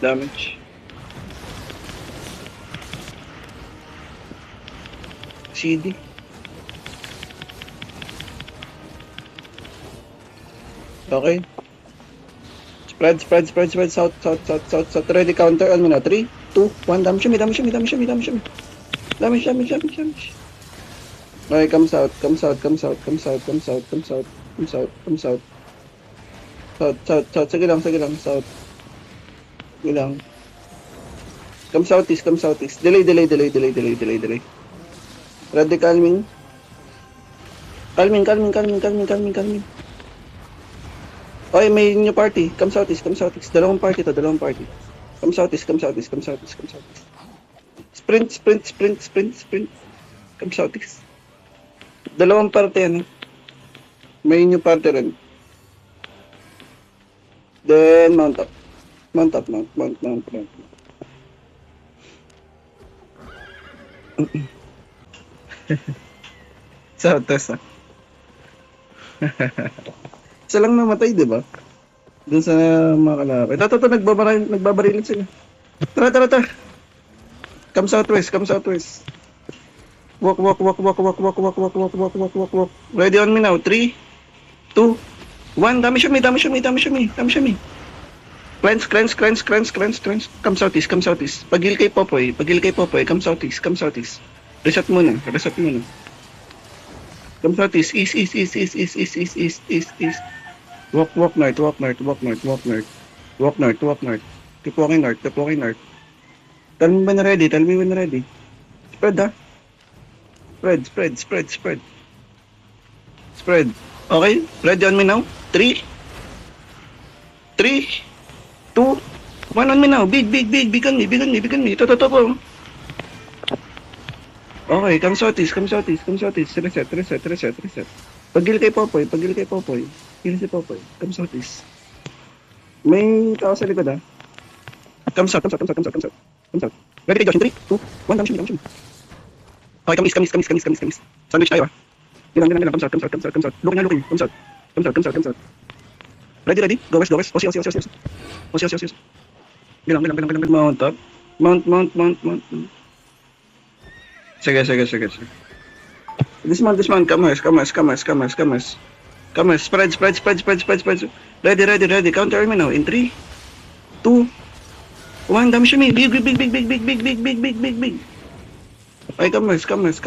Damage. CD. Okay. Spread. South. Ready counter. Ano na? 3, 2, 1. Damage. Okay, comes out. South. Sige lang. South. Sige lang. Come southeast. Delay. Ready, calming. Calming. Okay, may new party. Come southeast. Dalawang party. Come southeast. Sprint. Come southeast. Dalawang party yan. May new party rin. Then, mount up. Southwest, Isa lang namatay, di ba? Doon sa mga kalapit. Ito, nagbabarilan sila. Tara. Come southwest. Walk. Ready on me now. 3, 2, 1. Dami siya me. Cleanse. Come southeast. Pagil kay Popoy. Come southeast. Reset muna. Come southeast. East. Walk north. Keep walking north. Tell me when ready. Spread, ha? Spread. Okay? Ready on me now? 3, 2, 1 on me now. Big on me. Ito. Okay, come southeast. Reset. Pagil kay Popoy. Heal si Popoy. Come southeast. May tao sa likod, ha? Come south. Ready kay Josh. 3, 2, 1. Dami siya. Okay, come east. Sandwich tayo, ha? Bilang. Come south. Looking. Come south. Ready. Go west. Osi. Bilang. Mount up. Mount. Sige. Dismount. Come on. Spread. Ready. Counter me now. In 3, 2, 1. Dami siya me. Big. Okay, come west. Kasi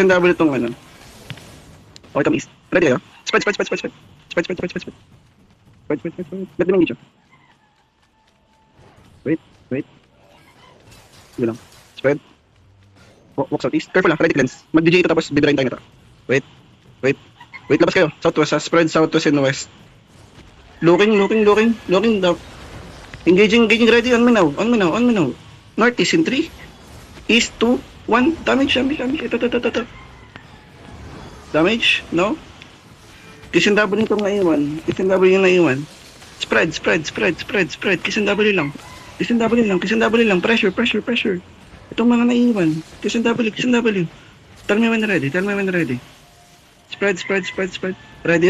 ang double itong ano. Okay, come east. Ready kayo? Spread. Let me engage you. Wait. Sige lang. Spread. Walk southeast. Careful lang. Ready cleanse. Mag-DJ ito tapos bibirain tayo nito. Wait. Labas kayo. Southwest, ha? Spread southwest and west. Looking down. Engaging. Ready. On me now. Northeast in 3. East 2, 1. Damage. Ito. Damage. No? Kiss and double nito ngayon. Spread. Kiss and double lang. Pressure. Itong mga naiwan. Kiss and double. Tell me when ready. Spread. Ready.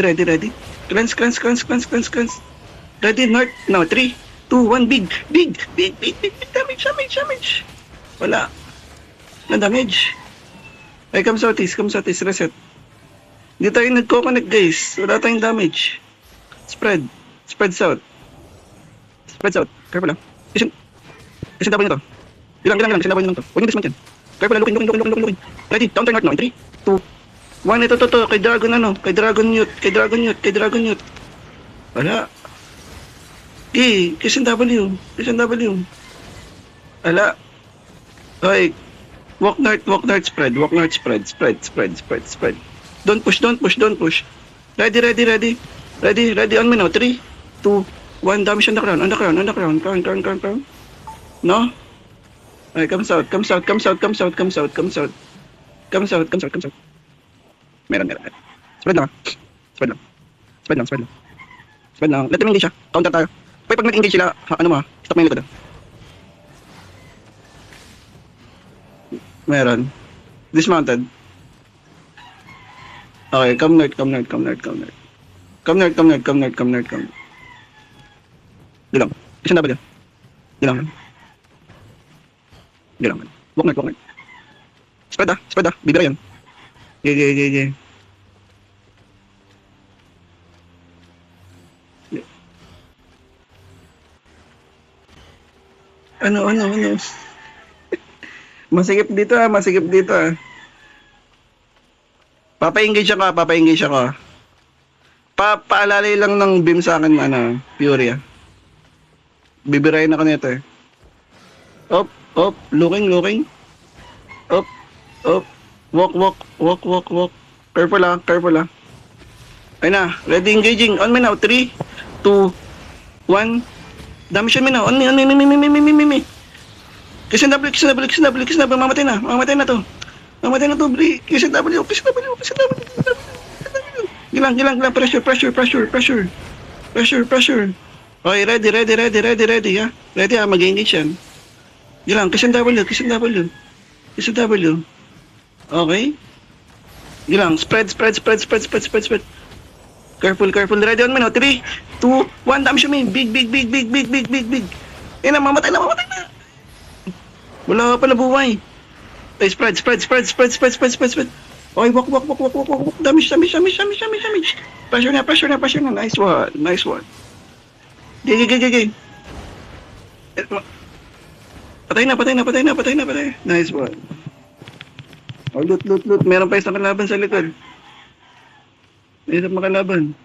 Cleanse. Ready, north. Now, 3, 2, 1. Big. Damage. Wala. Na damage. Ay, come southeast. Reset. Hindi tayo nagko-connect, guys. Wala tayong damage. Spread south. Careful lang. Kisin double nyo to. Bilang. Kisin double nyo lang to. Huwag nyo dismount yan. Careful lang. Looking. Ready. Counter north now. In 3, 2, 1. Ito. Kay Dragon Youth. Wala. Okay. Kisin W. Wala. Okay. Walk north. Spread. Don't push. Ready. On me now. 3, 2, 1. Dami siya underground. Crown. No? Okay, come south. Meron. Spread lang. Let them engage siya. Counter tayo. Pag nag-engage sila, stop mo yung likod. Meron. Dismounted. Okay, come north, come north, come north, come north. Come north, come north, come north, come north, come north. Di lang. Kasi na ba dyan? Di lang. Di lang. Walk north, walk north. Spread ah. Bibira yan. Okay. Ano. Masigip dito ah. Papa-engage ako. Paalalay lang ng beam sa akin, Fury ah. Bibirayin ako nito eh. Up, looking. Up. Walk. Careful ah. Ayun na, ready engaging. On me now, 3, 2, 1. Damage on me now. On me. Kiss and W. Mamatay na to. Bri. Kiss and W. Gilang. Pressure. Okay, ready ha. Ready ha, mag-engage yan. Gilang, kiss and W. Okay. Gilang, spread. Careful. Ready on me now. 3, 2, 1. Damage on me. Big. Ayun na, mamatay na. Wala pa na buhay. Ay, spread. Okay, walk. Damage. Pressure na. Nice one. Gay. Patay na. Nice one. Oh, loot. Meron pa isang kalaban sa likod. Mahirap makalaban.